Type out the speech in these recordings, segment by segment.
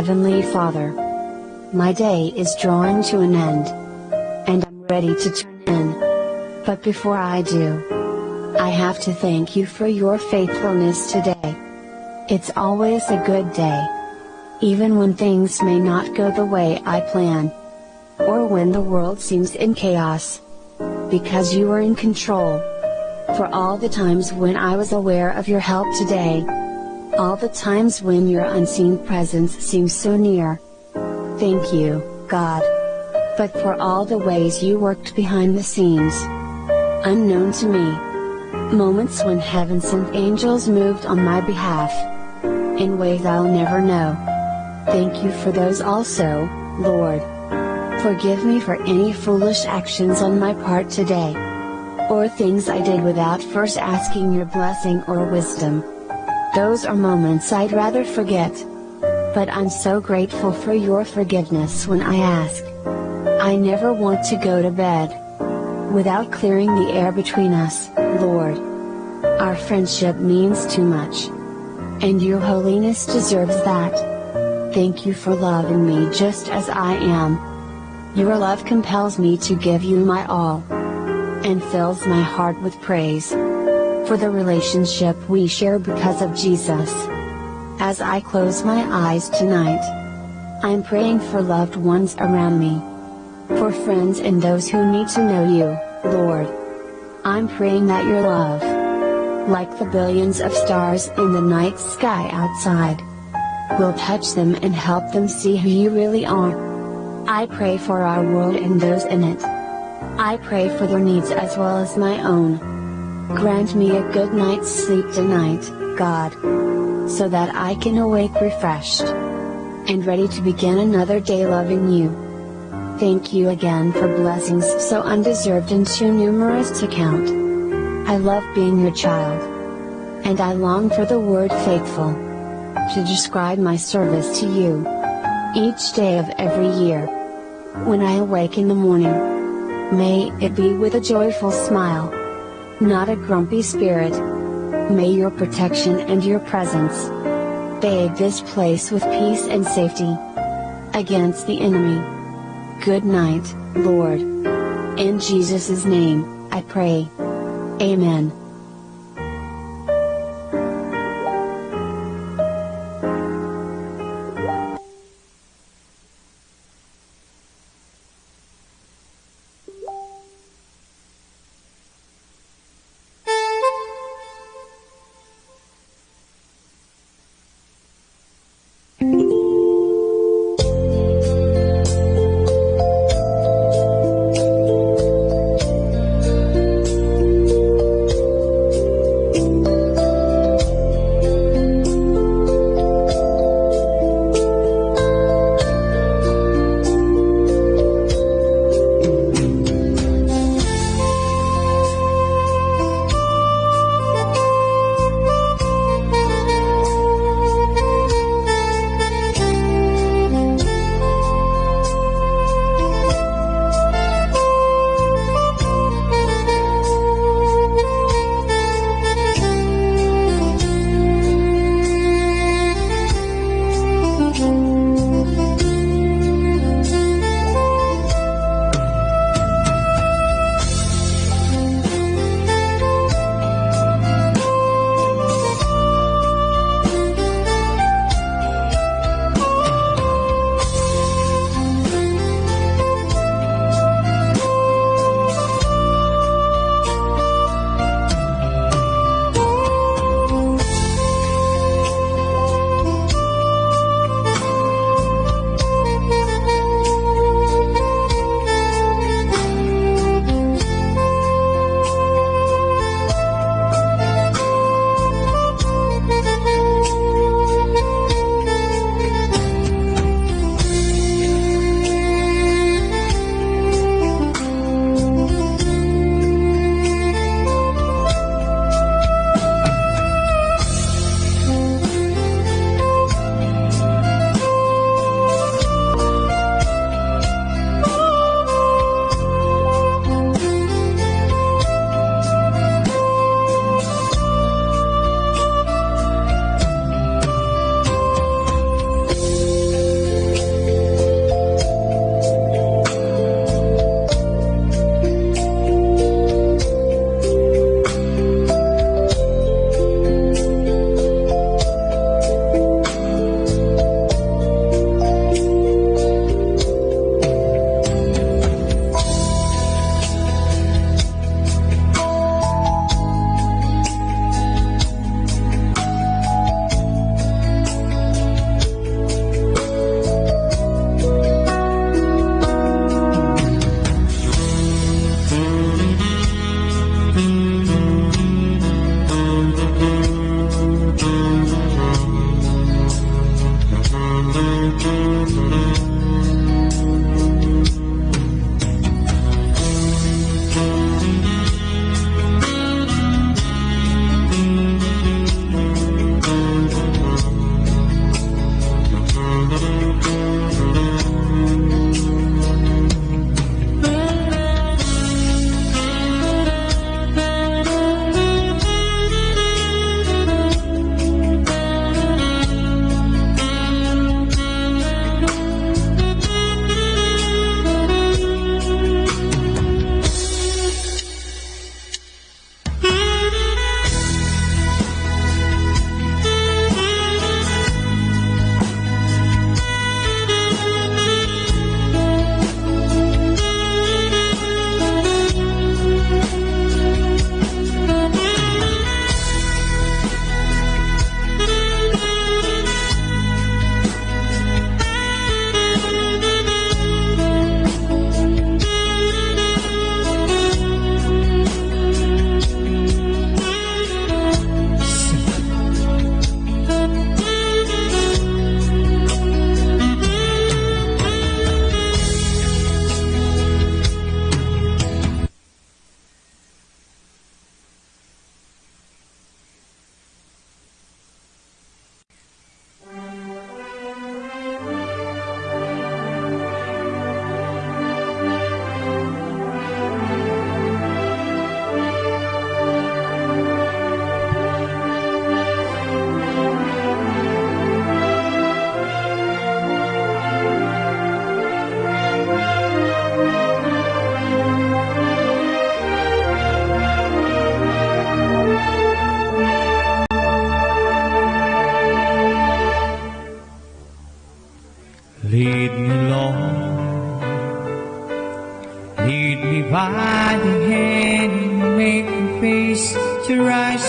Heavenly Father. My day is drawing to an end, and I'm ready to turn in. But before I do, I have to thank you for your faithfulness today. It's always a good day, even when things may not go the way I plan, or when the world seems in chaos, because you are in control. For all the times when I was aware of your help today, all the times when your unseen presence seems so near. Thank you, God. But for all the ways you worked behind the scenes, unknown to me. Moments when heaven sent angels moved on my behalf, in ways I'll never know. Thank you for those also, Lord. Forgive me for any foolish actions on my part today, or things I did without first asking your blessing or wisdom. Those are moments I'd rather forget. But I'm so grateful for your forgiveness when I ask. I never want to go to bed without clearing the air between us, Lord. Our friendship means too much, and your holiness deserves that. Thank you for loving me just as I am. Your love compels me to give you my all, and fills my heart with praise for the relationship we share because of Jesus. As I close my eyes tonight, I'm praying for loved ones around me, for friends and those who need to know you, Lord. I'm praying that your love, like the billions of stars in the night sky outside, will touch them and help them see who you really are. I pray for our world and those in it. I pray for their needs as well as my own. Grant me a good night's sleep tonight, God, so that I can awake refreshed and ready to begin another day loving you. Thank you again for blessings so undeserved and too numerous to count. I love being your child, and I long for the word faithful to describe my service to you each day of every year. When I awake in the morning, may it be with a joyful smile, not a grumpy spirit. May your protection and your presence bathe this place with peace and safety against the enemy. Good night, Lord. In Jesus' name, I pray. Amen.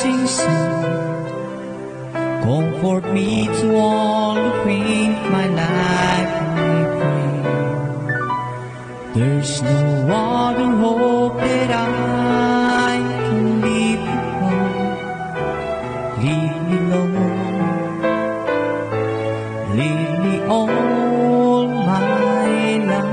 sing song. Comfort me to all the pain my life may bring. There's no other hope that I can live upon. Leave me alone, leave me all my life.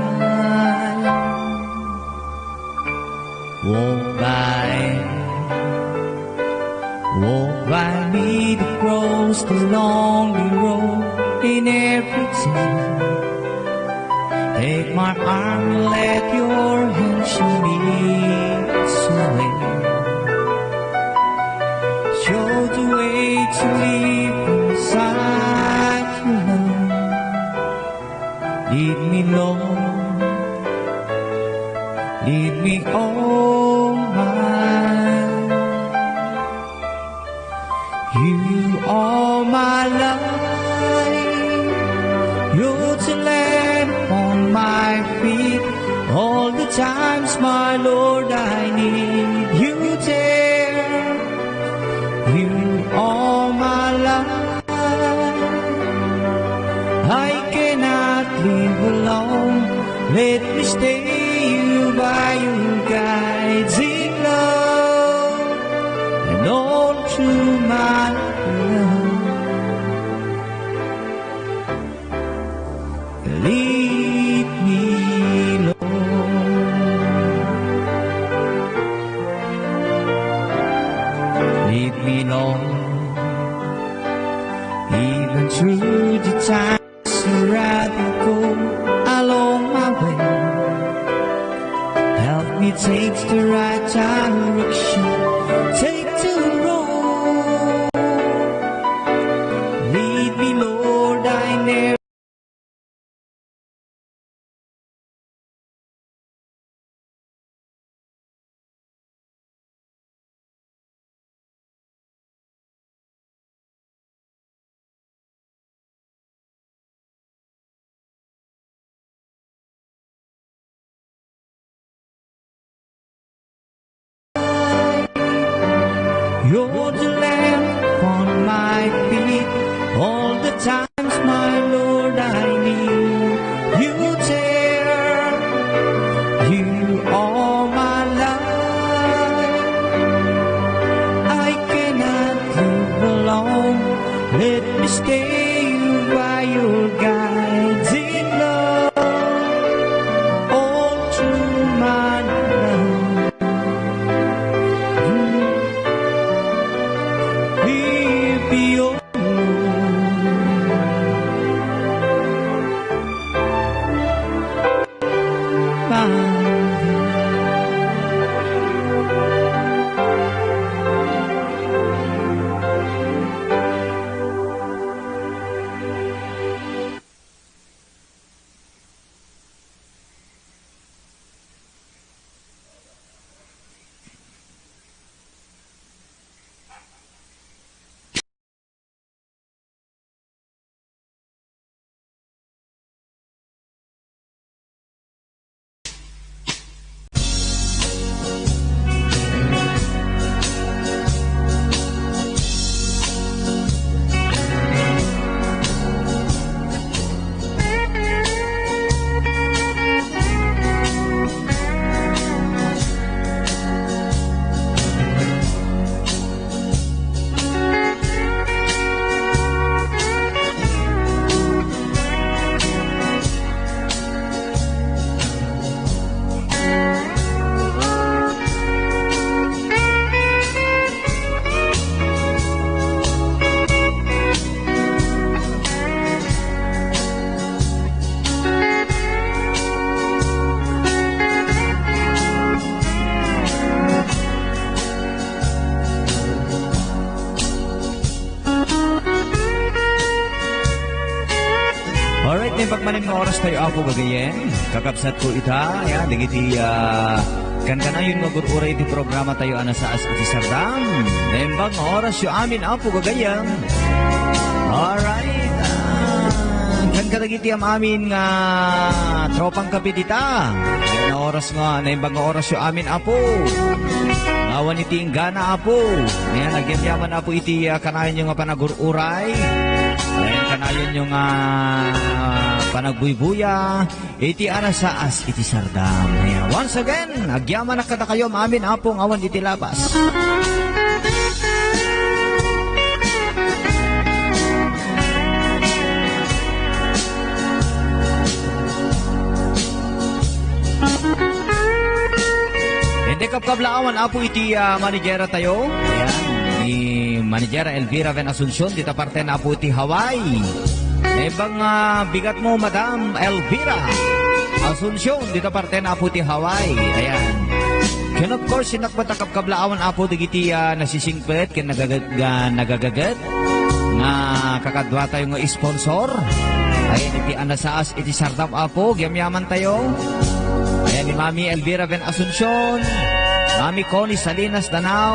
Walk by me the cross, the lonely road in every time. Take my arm and let your hand show me the way. Show the way to live inside your love. Lead me, Lord, lead me all my. You are my life, you're the lamp on my feet. All the times, my Lord, I need you there. You are my life, I cannot live alone. Let me stay by your guiding love, and all through my love, lead me, Lord. Lead me, Lord, even through the times where I go along my way. Help me take the right direction, take the road. Lead me, Lord, I never. You're the lamp on my feet. All the times, my Lord, I need you there. You are my life, I cannot live alone. Let me stay by your guiding love, all through my life. Alright, may pagmanim na oras tayo ako gagayen. Kakapsat ko ita, ya, digiti kan kanayon magururay di programa tayo ana sa iti Sardam. Nembag na oras yung amin apo gagayen. Alright, kan kadagiti am amin nga tropang kapitita. Na oras nga, nembag na oras yung amin apo. awan iti inggana apo. Ayan, nagyamyaman apo iti kanayon yung panagururay. Ayan, kanayon yung panagbuybuya. Iti anasaas iti sardam. Ayan, once again, agyaman na kada kayo maamin apong awan iti labas. Kapkablaawan apo iti manijera tayo. Ayan, ni manijera Elvira Ven Asuncion, dita parte na apo iti Hawaii. Ebang bigat mo, Madam Elvira Asuncion, dita parte na apo iti Hawaii. Ayan. Can of course, sinakbata kapkablaawan apo digiti nasisingpet, kin nagagagat, nga kakadwa tayo nga sponsor. Ayan, iti anasaas, iti sardam apo, gyamyaman tayo. Ayan, ni Mami Elvira Ven Asuncion, Mami Connie Salinas Danao,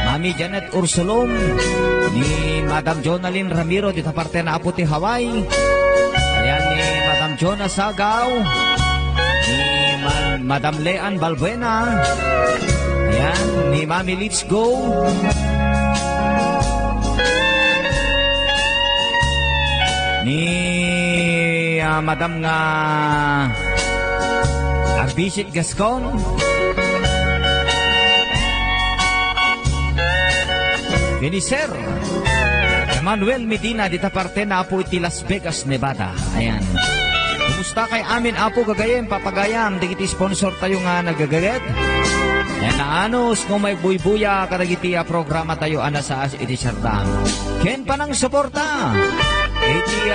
Mami Janet Ursulum, ni Madam Jonalyn Ramiro dito parte na apo ti Hawaii. Ayan, ni Madam Jonah Sagaw, ni Madam Lean Balbuena. Ayan, ni Mami Let's Go. Ni Madam nga Arbisit Gascon. Ni Sir Manuel Medina dita parte na apo iti Las Vegas, Nevada. Ayan. Kumusta kay amin apo gagayem papagayam digiti sponsor tayo nga nagagaget. Ayan na anos kung may buybuya kadagiti programa tayo anasaas iti sardam. Ken panang suporta iti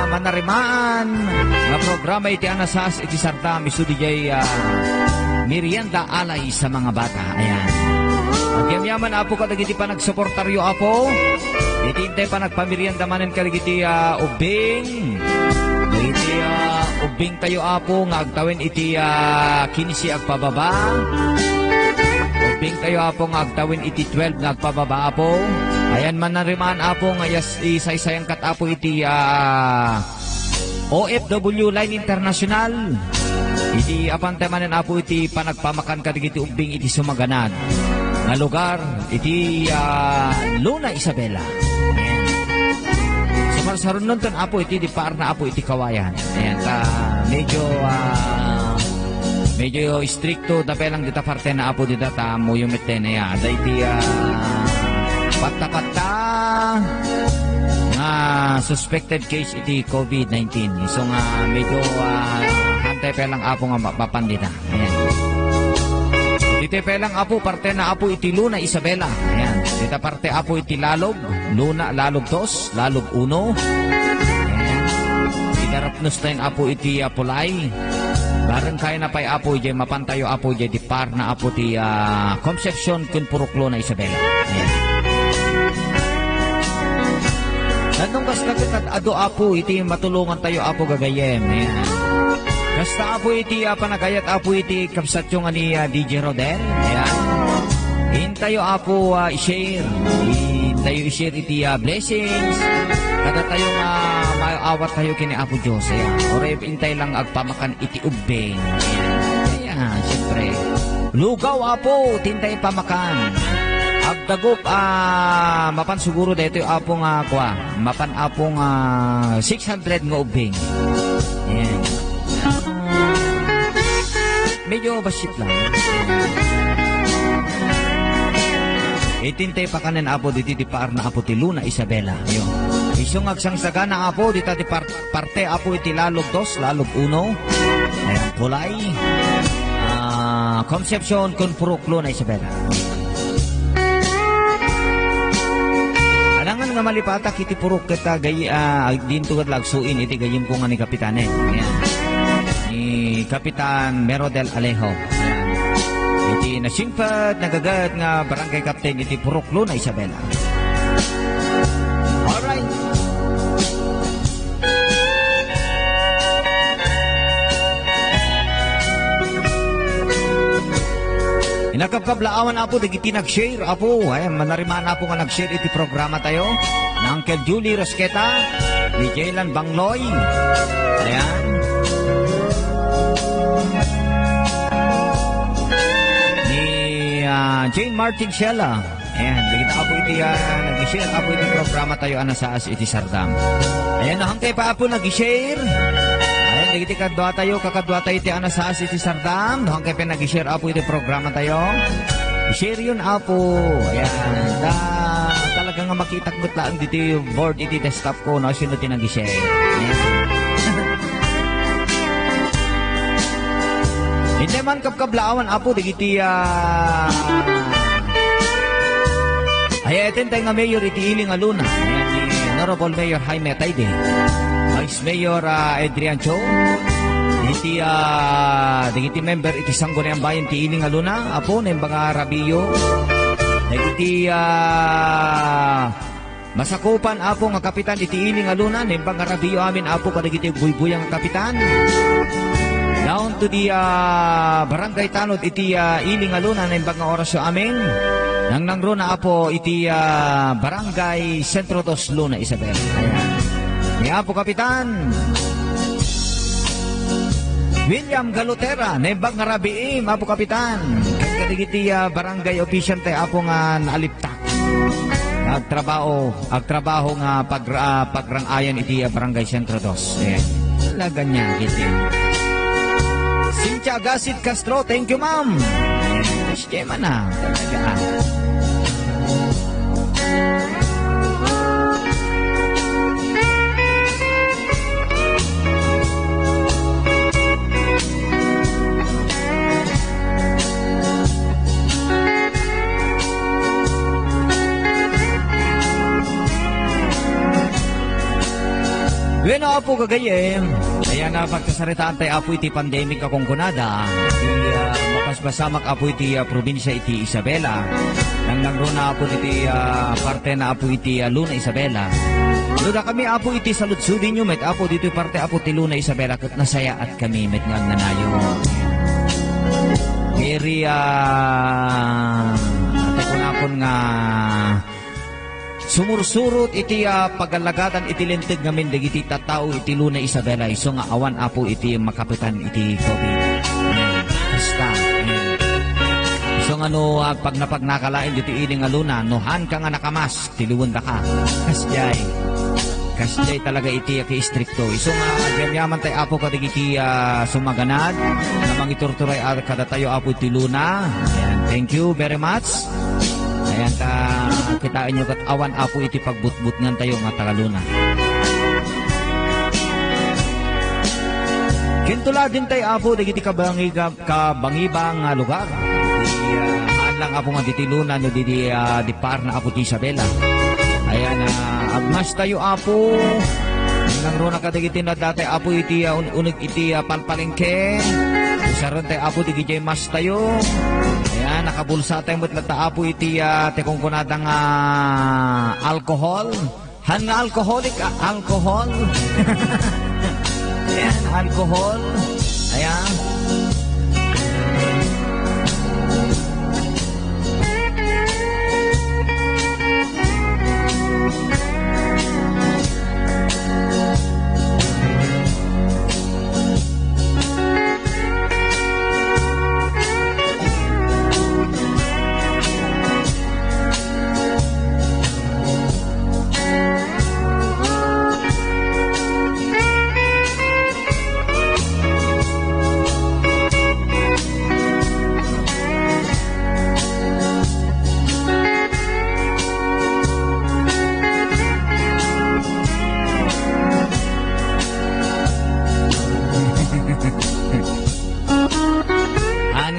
manarimaan nga programa iti anasaas iti sardam isu dijay merienda alay sa mga bata. Ayan. Nagyamyaman apo kadagiti pa nagsuportaryo apo. Iti intay pa nagpamirianda manen kadagiti ubing. Iti ubing tayo apo nga agtawin iti 15 agpababa. Ubing tayo apo nga agtawin iti 12 nga agpababa apo. Ayan man narimaan apo nga isaysayang kat apo iti OFW Line International. Iti apantay manen apo iti panagpamakan kadagiti ubing iti sumaganad. Nga lugar, iti Luna Isabela. Sumarsaron nun ton apo iti di paar na apo iti kawayan. Ayan, medyo stricto tapay lang dita parte na apo dita mo yung meten ya. Ada iti patta-patta nga suspected case iti COVID-19. So nga medyo hantay pa lang apo nga mapapandita. Ayan. Dito pelang apo parte na apo iti Luna Isabela. Ayan. Dito parte apo iti Lalog, Luna Lalog 2, Lalog 1. Ayan. Igarapnos tayong apo iti Pulay. Barang kaya na pa'y apo iti mapantayo apo iti par na apo iti Concepcion kun Purok Luna Isabela. Ayan. Nanong kas kapitat ado apo iti matulungan tayo apo gagayem. Ayan. Kasta apo iti panagayat apo iti kapsatyo nga ni DJ Rodel. Ayan. Hintayo apo i-share. Hintayo i-share iti blessings. Kada tayo nga maawat tayo kini Apo Diyos. Ayan. Ore hintay lang agpamakan iti ubeng. Ayan. Ayan, siyempre. Lugaw apo, tintay pamakan. Agdagop mapan siguro dito apo nga kwa. Mapan apo nga 600 nga ubeng. Ayan. Medyo basit lang. Itintay pa kanan apo dito di paar na apo ti Luna Isabela. Ayun. Isong agsangsagana na apo dito di parte apo iti Lalog 2, Lalog 1. Ayan, Pulay. Concepcion kun Purok Luna Isabela. Alangan nga malipatak iti Purok kita dinto kad lagsuin iti gayim ko nga ni Kapitane. Ayan. Kapitan Merodel Alejo. Iti nasingpad nagagat nga barangay captain iti Purok Luna Isabela. Alright. Inakapkablaawan apo digiti nag-share apo. Ayan, manarimaan apo nga nag-share iti programa tayo. Na Uncle Julie Rosqueta, ni Jaylan Bangloy. Ayan. Jane Martin Shella. Ayan, dagiti apo iti nag-share apo iti programa tayo anasaas iti Sardam. Ayan, hangkay pa apo nag-share. Ayan, dagiti kadwa tayo iti anasaas iti Sardam. Hangkay pa nag-share apo iti programa tayo. I-share yun apo. Ayan, talagang makitakbot lang dito board iti desktop ko no, sino iti nag-share. Ayan. Hindi man kapkablaawan apo digiti ayatin tayo nga Mayor iti Iling Aluna. Ayan ni Honorable Mayor Jaime Atayde, Vice Mayor Adrian Cho, digiti member iti Sangguniang Bayan ti Iling Aluna apo na mga Rabiyo, digiti masakupan apo nga kapitan iti Iling Aluna na mga Rabiyo amin apo kadagiti buybuyang kapitan. Down to the barangay tanod iti Iling Aluna na imbag nga oras yung amin. Nang nangro na apo iti barangay Sentro Dos Luna Isabel. Ayan. Ni apo kapitan William Galutera na imbag nga rabiim apo kapitan. Kadig iti barangay official tayo apo nga naaliptak. Agtrabaho nga pagrangayan iti barangay Sentro Dos. Ayan. Talaga niya iti. Cynthia Gasit Castro, thank you ma'am. Sistema na talaga. Bueno, apo kagayem. Ayan na pagkasaritaan tayo apo iti pandemic akong kunada. Mapasbasamak apo iti probinsya iti Isabela. Nang nangro na apo iti parte na apo iti Luna Isabela. Luda kami apo iti saludsudin nyo met apo dito parte apo ti Luna Isabela kat nasaya at kami met nga nanayo. Very ate ko na po nga sumursurot iti pagalagadan iti lintig ngamin dagiti tattao iti Luna Isabela iso nga awan apo iti makapitan iti COVID. Basta. So nga no pag napagnakalain dito Iling Aluna nohan ka nga nakamas tiluwan da ka. Kasjay talaga iti ki-stricto. Iso nga yaman tayo apo kadagiti sumaganad na mangiturturay kada tayo apo iti Luna. Ayan, thank you very much. Ayan, kitaan nyo kat awan apo iti pagbutbut ngan tayo nga tagaluna. Kintula din tayo apo dagiti kabangibang lugar. Haan lang apo nga diti Luna no diti dipar na apo ti Isabela. Ayan, agmas tayo apo. Nang rona kadagiti na dati apo iti unig iti palpalengke. Isaron tayo apo diti mas tayo. Ayan, nakabulsa tayo mo't nataapo iti tekong kunadang alcohol. Han nga alcoholic, alcohol. Ayan, alcohol. Ayan.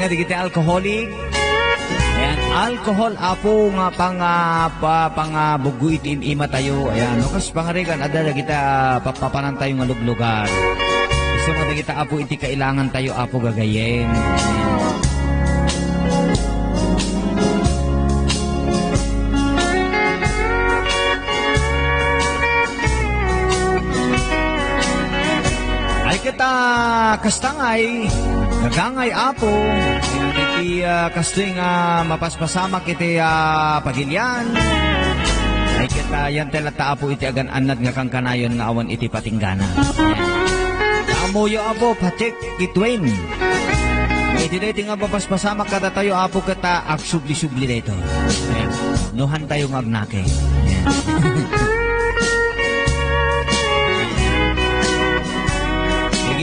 Digiti alcoholic. Ayan, alcohol apo nga pang buguit in ima tayo. Ayan, no kas pangarigan ada kita papapanan tayo nga luglugar. Gusto nga kita apo iti kailangan tayo apo gagayem. Ay kita kastangay nagangay apo iti kastoy nga mapaspasamak iti pagilyan ay kita yan telata apo iti agan anad nga kang kanayon nga awan iti patinggana. Amuyo apo patik kitwin Iti na iti nga papaspasama kada tayo apo kita agsubli-subli dito. Ayan. Nuhan tayo magnake. Ayan.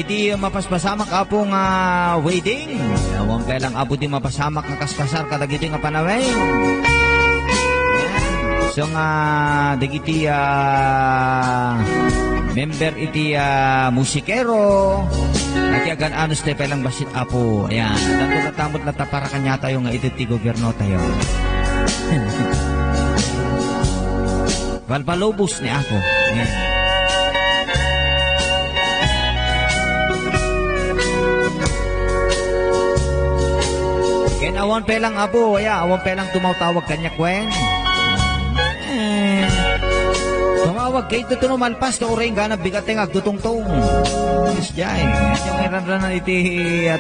Iti mapaspasamak apong wedding. Awang kailang apo di mapasamak nga kaskasar kadagiti nga panawin. So nga dagiti member iti musikero. At yagan anos tayo pelang basit apo. Ayan. Tanto natamot na tapara kanya tayo nga iti ti gobyerno tayo. Valpalobos ni ako. Ayan. Ken awan pelang abo, awan pelang tumawtawag kanya kwen. Tumawag kay ito malpas ka oray nga nabigateng agdutungtong. Yes, jay. Yung iranranan iti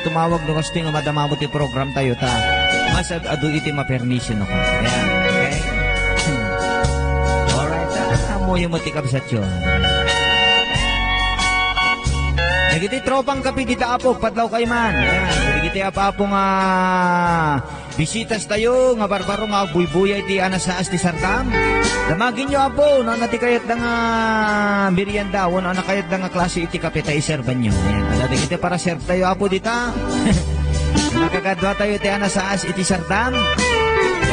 tumawag no kasi nga madamamot ti program tayo ta. Mas adu iti ma-permission ako. Ayan, okay? Alright, amo yung matikap sa tiyo. Nagiti tropang kapi dita apo, padlaw kay man. Ayan, nagiti apa-apo nga bisitas tayo, nga barbaro nga buy-buyay ti anasaas ti Sardam. Damagin nyo apo, na natikayat da nga merienda, na nakayat da nga klase iti kapi tayo serban nyo. Ayan, nagiti para serve tayo apo dita. Nakagadwa tayo ti anasaas iti Sardam.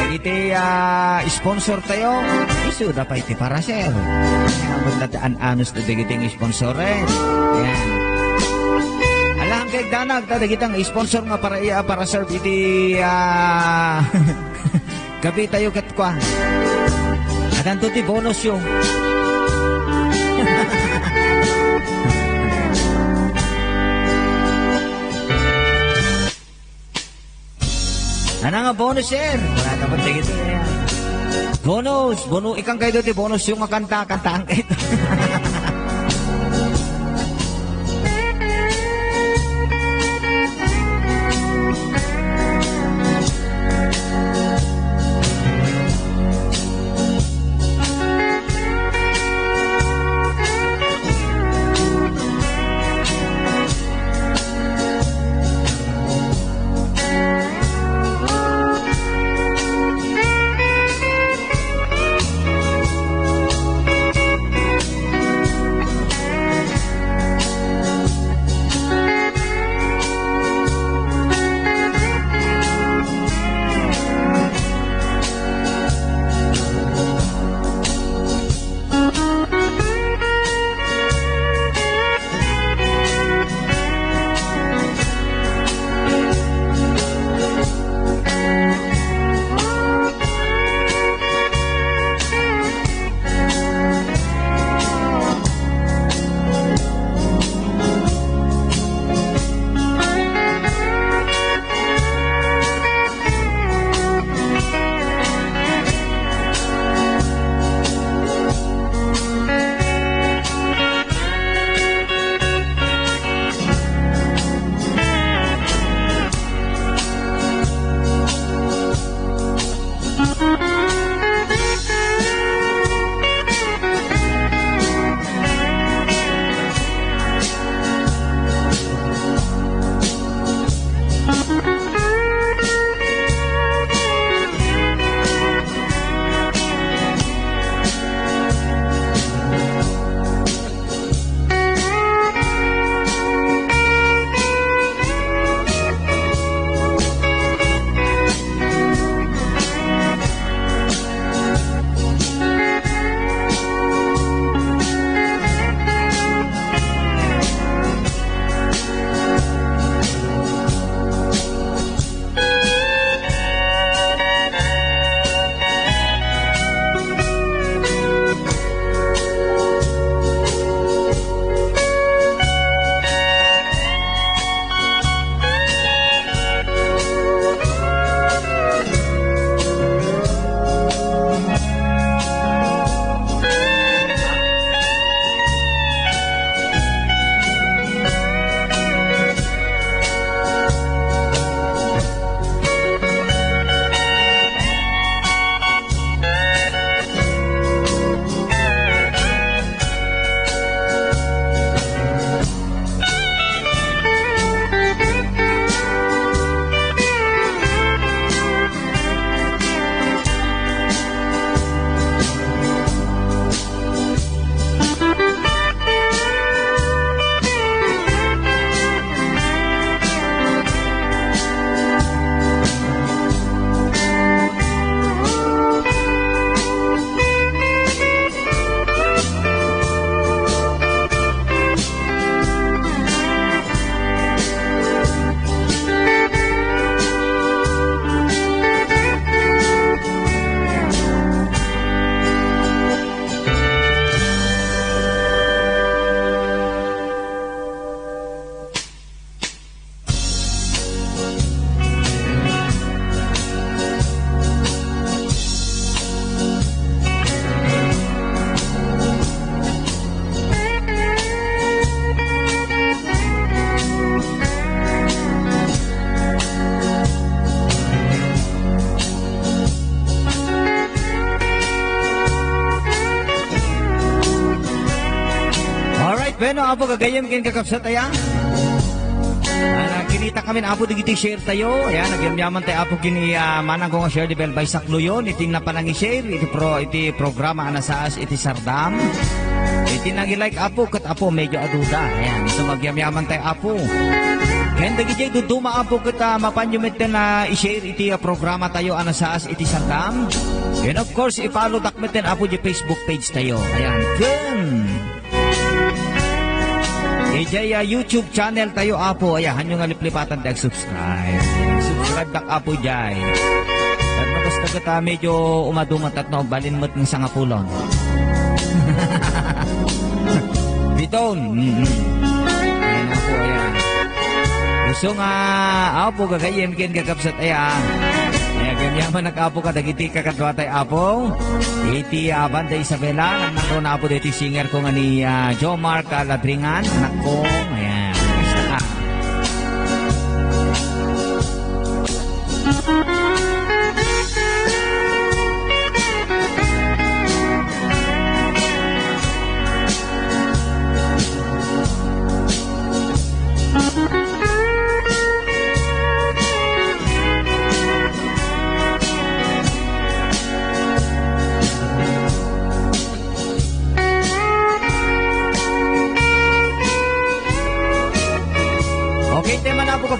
Nagiti sponsor tayo, iso da pa iti para serve. Magtataan anos na dagiting sponsor eh. Ayan. Alam kay danag ta dagitang sponsor nga para serve iti gabi tayo ket kwa. Adan to ti bonus yo. Ana nga bonus sir. Wala ta pud tigito. Bonus ikang kayo ti bonus yung makanta-kantaan kayo. bueno, apo kagayam kin kakapsat ayan. Kinita kami na apo digiti share tayo. Ayan, nagyamyaman tayo apo kini manang ko nga share di bel by sakluyon. Iting na panang i-share. Iti programa anasaas iti sardam. Iti nag-like apo kat apo medyo aduda. Ayan, so magyamyaman tayo apo. Kaya dagiti duduma apo kita mapanyumit na i-share iti programa tayo anasaas iti sardam. And of course, i-follow dakmeten apo di Facebook page tayo. Ayan, kun. Ijay YouTube channel tayo apo. Ayahan nyo nga liplipatan tayo subscribe. Subscribe dak apo jay. At basta kita medyo umadumat at balin mo't ng sangapulon. Biton. Ayan apo, ayan. Gusto nga apo kagayem kin kakapsat ayan. Kaya ganyaman nag-apo ka, dagiti kakadwa tayo apo. Iti Banda Isabela, nagnaroon na apo dito singer ko nga ni Jomar Kaladringan. Anak ko, ayan. Basta ka.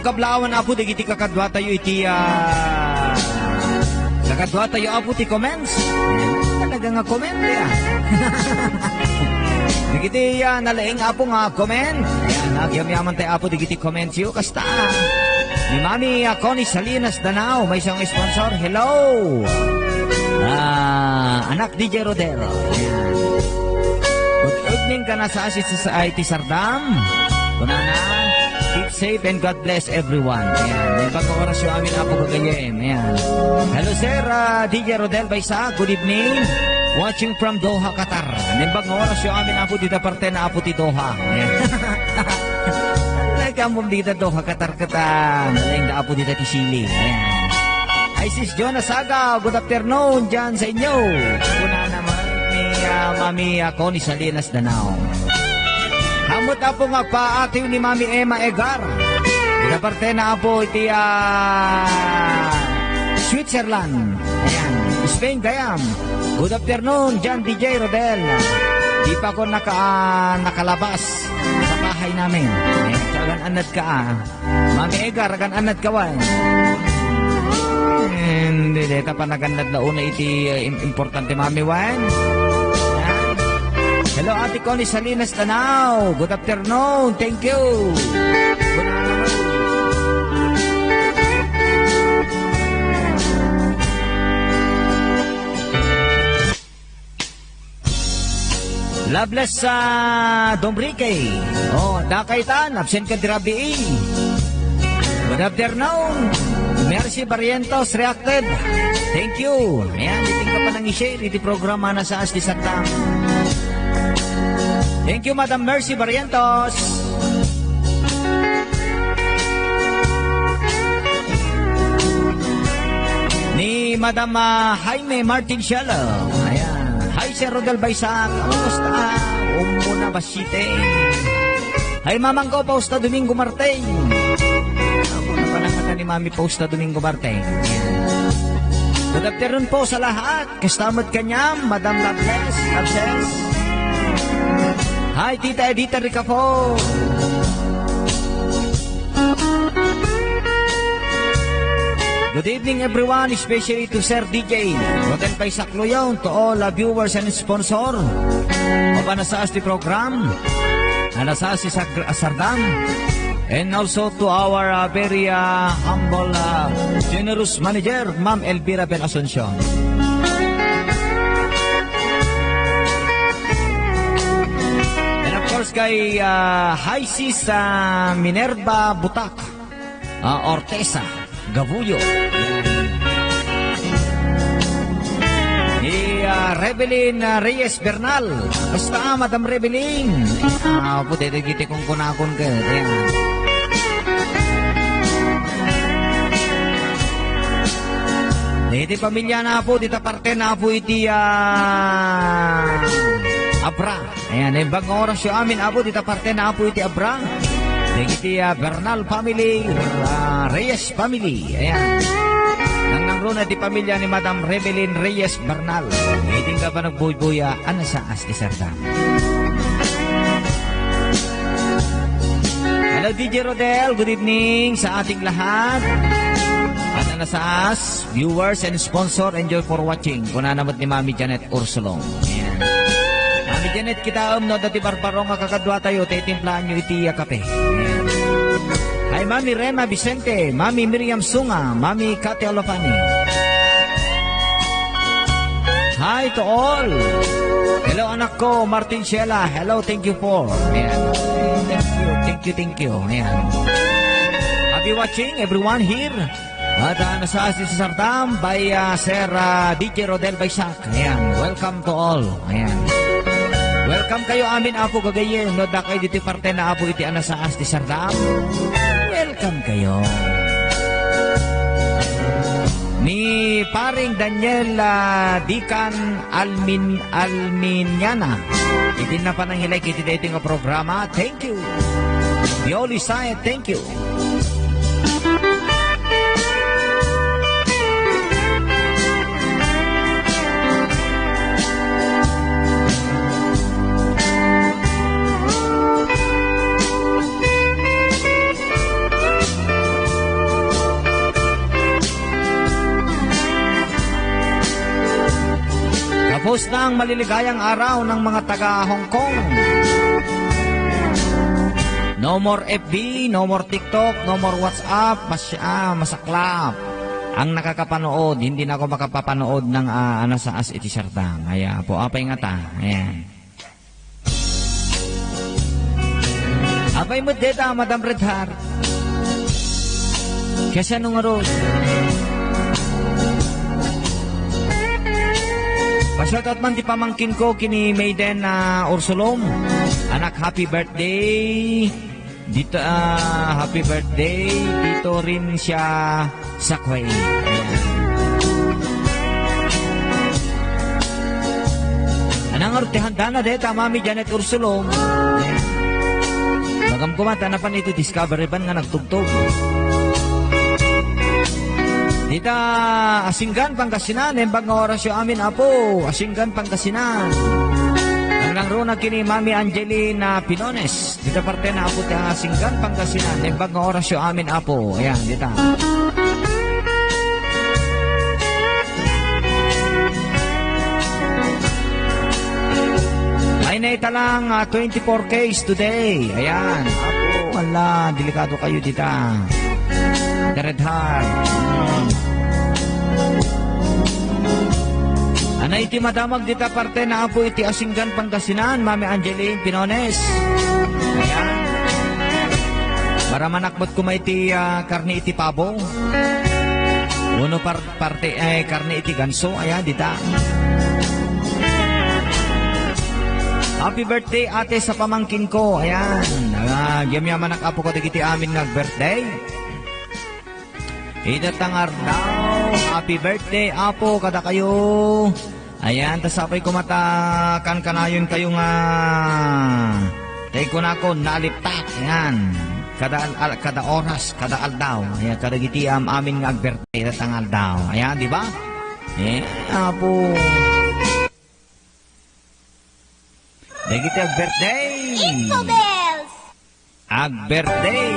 Kablawan apo digiti kakadwa tayo iti kakadwa tayo apo ti comments. Talaga nga comment ya. Digiti nalaing apo nga comment. Ayan, nagyamyaman tayo apo digiti comments yo kasta. Ni Mami Connie Salinas Danao may isang sponsor. Hello. Anak DJ Rodero. Ayan. Good evening ka na sa asit sa IT Sardam. Kunana. Keep safe and God bless everyone. Ayan. May pagkakoras yung amin apo kagayem. Ayan. Hello sir, DJ Rodel Baysa. Good evening. Watching from Doha, Qatar. May pagkakoras yung amin apo dito parte na apo ti Doha. Ayan. Nagkamom dito Doha, Qatar kata. Malayang na apo dito ti Chile. Ayan. Isis Jonas Aga. Good afternoon dyan sa inyo. Kuna naman ni Mami Connie Salinas Danao. Hamot apo nga paatiw ni Mami Emma Egar. Pinaparte na apo iti Switzerland. Ayan. Spain Gayam. Good afternoon, John DJ Rodel. Di pa ako nakalabas sa bahay namin. Ayan. Kagan anad ka Mami Egar, kagan anad ka wan. Hindi, deta pa nagandad na una iti importante Mami Wan. Hello, Ate Connie Salinas Danao. Good afternoon. Thank you. Loveless sa Dombrique. Oh, dakaitan. Absent ka dirabi. Good afternoon. Mercy Barrientos Reacted. Thank you. Ayan, iting ka pa nang i-share. Iti programa na sa Asti Sardam. Thank you, Madam Mercy Barrientos. Ni Madam Jaime Martin Shelo. Ayan. Hi, Sir Rodel Baysak. Kamusta? Umuna Basite. Hi, Mamang ko, Pausta Domingo Martin. Ako na panangatan ni Mami Pausta Domingo Martin. Good afternoon po sa lahat. Kastamad kanyam, Madam Loveless. Abses. Hi, Tita Edita Ricafo. Good evening everyone, especially to Sir DJ Rodel Paisakloyon, to all viewers and sponsor of Anasaas the program, Anasaas si Sardam, and also to our very humble, generous manager, Ma'am Elvira Ben Asuncion. Kay High Sis Minerva Butak Ortesa Gabuyo ni Rebelin Reyes Bernal. Basta Madam Rebelin puti giti kong kunakon ka iti pamilya na po dita parte na po iti Abra. Ayan, imbag nga oras yung amin, Apo, dita parte na Apo iti Abra. Dagiti Bernal family, Reyes family. Ayan. Nang runa di pamilya ni Madam Rebelin Reyes Bernal. Iting ka ba nagbuy-buya, ano sa Asti Sardam? Hello DJ Rodel, good evening sa ating lahat. At ano sa as, viewers and sponsor, enjoy for watching. Kunanamot ni Mami Janet Ursulong. Ayan. Mami Janet, kita no dati barbarong kakadwa tayo, titimplahan nyo iti kape. Ayan. Hi Mami Rema Vicente, Mami Miriam Sunga, Mami Kati Olofani. Hi to all. Hello anak ko, Martin Sheila. Hello, thank you for. Ayan. Thank you. Ayan. Happy watching everyone here. At nasa Asti Sardam by Sir DJ Rodel Baysak. Ayan. Welcome to all. Ayan. Welcome kayo amin Apo gagayin. No da kayo dito parte na Apo iti nasa Asti Sardam. Welcome kayo. Ni paring Daniel Dikan Alminiana. Iti na pa nang hilay kiti dating programa. Thank you. The Holy Side, thank you. Tapos na ang maliligayang araw ng mga taga Hong Kong. No more FB, no more TikTok, no more WhatsApp, masaklap. Ang nakakapanood, hindi na ako makapapanood ng sa As iti Sardam. Kaya po, apay nga ta. Ayan. Apay mo deta, Madam Red Heart. Kasi anong aros? Pasyoutout man di pamangkin ko kini Maiden Ursulong. Anak, happy birthday. Dito happy birthday. Dito rin siya sa Kuwait. Anang artehan na deta Mami Janet Ursulong. Magam kumata na pa nito Discovery Ban nga nagtugtog. Dita Asinggan Pangasinan, embag nga oras yung amin Apo, Asinggan Pangasinan. Hanggang runa kini Mami Angelina Pinones. Dita parte na Apo ta Asinggan Pangasinan, embag nga oras yung amin Apo. Ayan, dita. Ay naita lang 24 Ks today. Ayan, Apo, wala, delikado kayo dita. The Red Heart. Anay iti madamag dita parte na Apo iti Asinggan Pangasinan, Mami Angeline Pinones. Ayan. Para manakbot ko may iti karne iti pabo. Uno parte karne iti ganso. Ayan, dita. Happy birthday ate sa pamangkin ko. Ayan. Gyamyaman ang Apo ko iti amin nag-birthday. Idatang daw, happy birthday, Apo, kada kayo. Ayan, tasapay kumatakan kanayon kayo nga. Tay ko na ako, naliptak. Ayan, kada oras, kada aldaw. Ayan, kada gitiam amin nga birthday, idatang aldaw. Ayan, di ba? Apo. Dagiti ag-birthday. Info bells. Ag-birthday.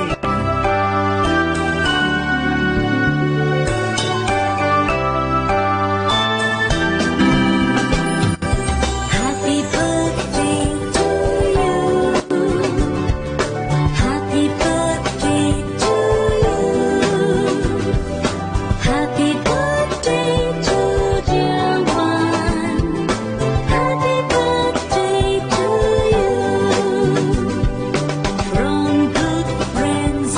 From good friends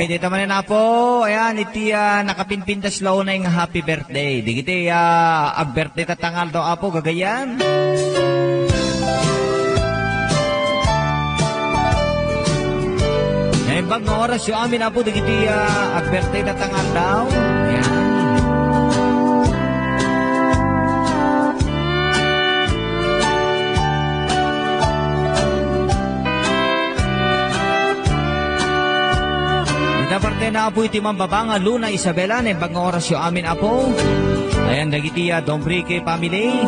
Okay, dito man na po. Ayan, iti nakapinpintas law na yung happy birthday. Di kiti ag birthday tatangal daw apo gagayan. Ngayon bang na oras yung amin apo, di kiti ag birthday tatangal daw. Ayan. Parte na apo iti mambabanga Luna Isabela na bang oras yung amin apo. Ayan dagiti Dombrique family.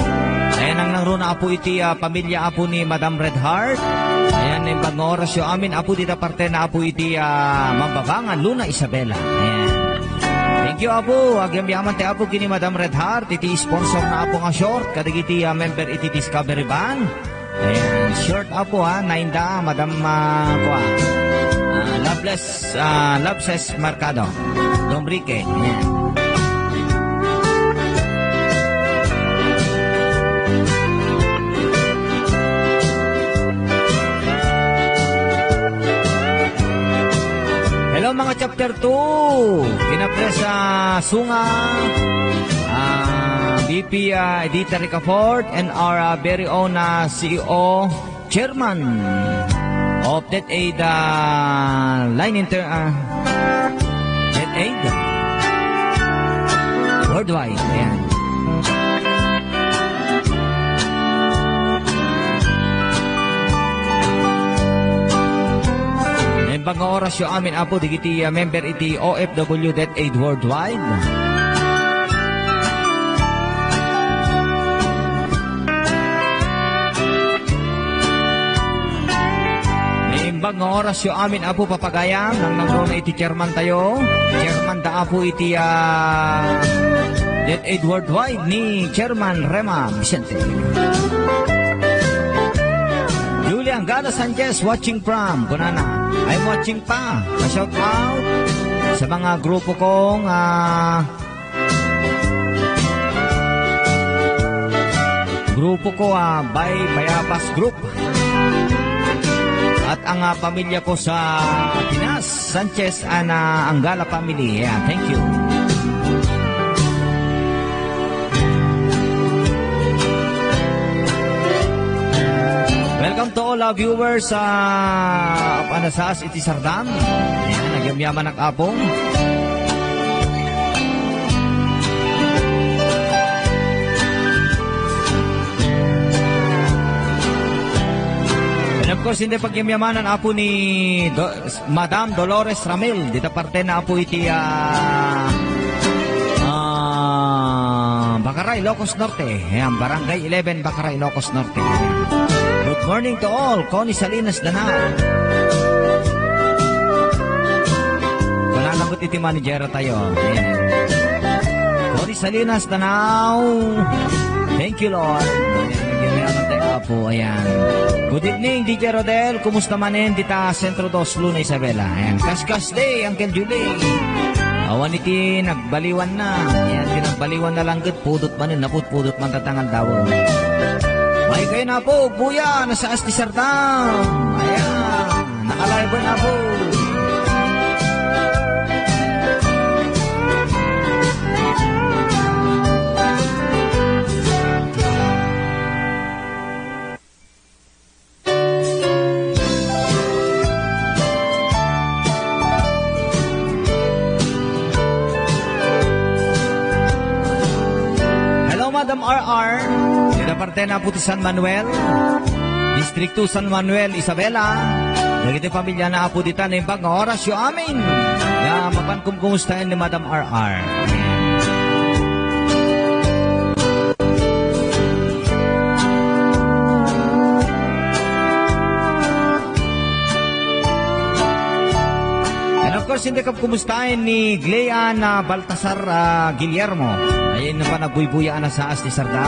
Ayan ang nangro na apo iti pamilya apo ni Madam Red Heart. Ayan na bang oras yung amin apo dita parte na apo iti mambabanga Luna Isabela. Ayan. Thank you apo. Agyam yaman ti apo kini Madam Red Heart. Iti sponsor na apo nga short. Kadagiti member iti Discovery Band. Ayan. Short apo nainda Madam Loveless Marcado Dombrique. Ayan. Hello mga chapter 2 kinapres Sunga BP Edita Ricafort and our very own CEO Chairman of That Aid Line That Aid Worldwide. Ayan. Naimbang oras yung amin apo digiti member iti OFW That Aid Worldwide. Bag nga oras yung amin apo papagayam nang nangro na iti chairman tayo. Chairman da apo iti That Aid Worldwide ni Chairman Rema Vicente. Julian Gala Sanchez watching from Bonana. I'm watching pa. Shout out sa mga grupo kong by Mayabas Group. At ang pamilya ko sa Pinas, Sanchez Anggala family. Yeah, thank you. Welcome to all our viewers of Anasas iti Sardam. Ayan, nagyamyaman ang apong. Of course, hindi pagyamyamanan apo ni Madam Dolores Ramil. Dita parte na apo iti Bakaray, Ilocos Norte. Ayan, Barangay 11, Bakaray, Ilocos Norte. Good morning to all. Connie Salinas Danao. Pananagot iti manager tayo. Ayan. Connie Salinas Danao. Thank you, Lord. Nagyamayaman tayo apo. Ayan. Good evening, DJ Rodel. Kumusta manin dita Centro 2, Luna Isabela. Ayan. Kaskas day, Uncle Julie. Awan iti nagbaliwan na. Ayan, nagbaliwan na lang good. Pudot manin, naput-pudot man tatangan daw. May kayo na po, buya, nasa Asti Sardam. Ayan, nakalive na po. Madam RR, dito parte na po ti San Manuel, Distrito San Manuel, Isabela. Nagiti pamilya na po dita na yung bag oras yung amin. Ya, mapankum kumustahin ni Madam RR. And of course, hindi ka kumustahin ni Glean Baltasar Guillermo. Ayun na pa nagbuybuya na sa Asti Sardam.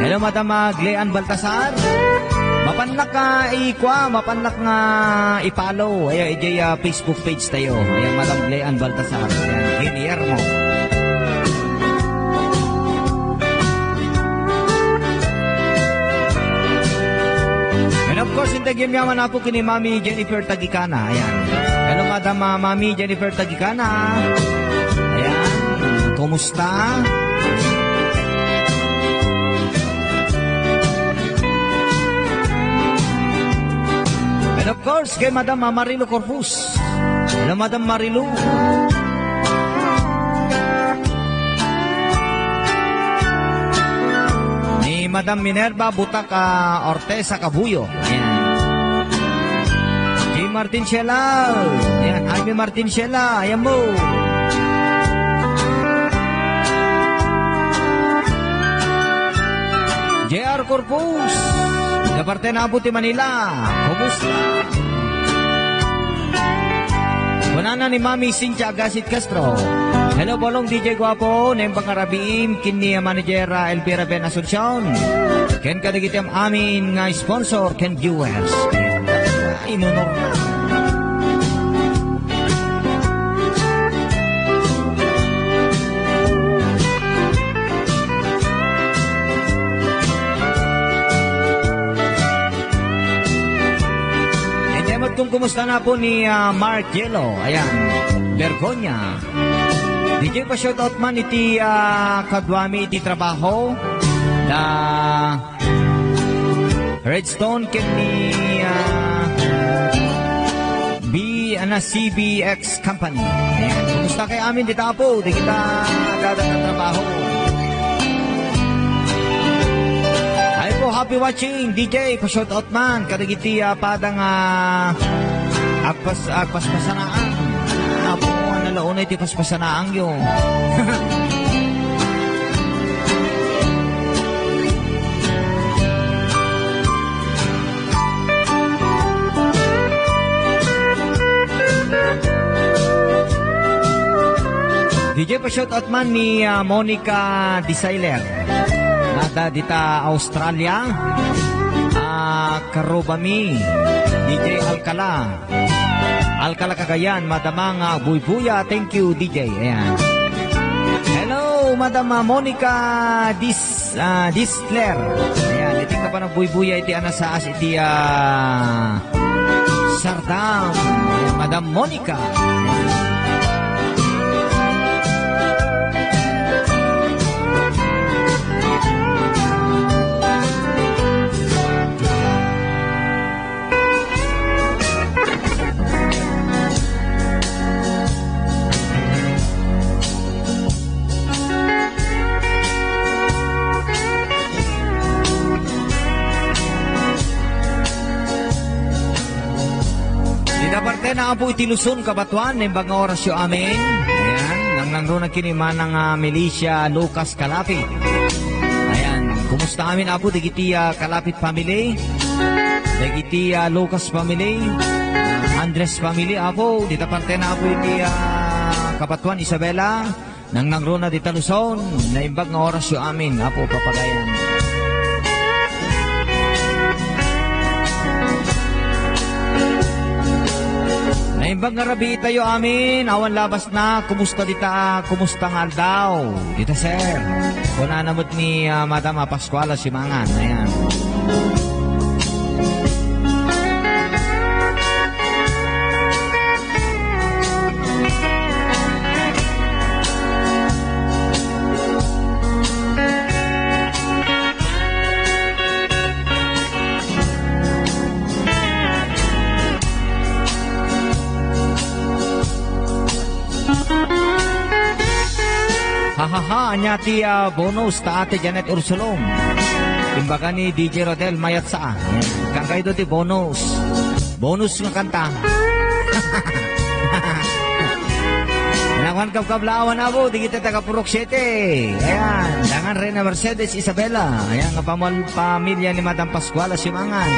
Hello, Madam Glean Baltasar. Mapanlak mapanlak nga i-follow. Ayan, Facebook page tayo. Ayan, Madam Glean Baltasar. Ayan, Guillermo. And of course, intagyan yaman na po kini Mami Jennifer Tagikana. Ayan. Hello, Madam Mami Jennifer Tagikana. Ayan. Kumusta? And of course, kay Madam Marilu Corpus. Hello, Madam Marilu. Ni Madam Minerva Butaka Ortesa Cabuyo. Ayan. J. Martin Shela. Ayan. Jaime Martin Shela. Ayan mo. J.R. Corpus. Sa parte na Abuti Manila. Kumusta? Kunana ni Mami Cynthia Agasit Castro. Hello, bolong DJ Guapo. Nembang Arabiim. Kini Manager Elvira Ben Asuncion. Ken kadagitam amin nga sponsor. Ken viewers. Inunor na. Kung kumusta na po ni Mark Yelo. Ayan, Bergonya. DJ pa shoutout man iti kadwami iti trabaho na Redstone ken ni CBX Company. Ayan, kumusta kay amin dita po? Di kita agad ang trabaho. Happy watching DJ pa shoutout man kadagiti padang agpaspasanaan apo nalauna iti paspasanaang yo. DJ pa shoutout man ni Monica Desailer. Nada dita Australia. Karobami. DJ Alcala Cagayan. Madamang Buybuya. Thank you DJ. Ayan. Hello Madam Monica Disler. Ayan. Iti ka pa ng Buybuya. Iti anasaas. Iti Sardam. Ayan, Madam Monica. Na po iti Luzon, Kabatuan, nembang orasyo amin. Ayan, nangnangro na kiniman ng Milicia Lucas Kalapit. Ayan, kumusta amin apo, digiti Kalapit family, digiti Lucas family, Andres family apo, dita parte na apo iti Kabatuan, Isabela, nangnangro na dita Luzon, naimbag ng orasyo amin, apo, papagayan. Naimbag nga rabi tayo amin, awan labas na, kumusta dita, kumusta nga daw, dita sir. Kuna namot ni Madam Pascuala Simangan, ayan. Anya ti bonus ta ate Janet Ursulong. Imbaga ni DJ Rodel Mayatsa. Kang kayo ti bonus. Bonus nga kanta. Nakuhan kablawan na po. Di kita taga Purok 7. Ayan. Dangan Reyna Mercedes Isabela. Ayan nga pamilya ni Madam Pascuala Simangan.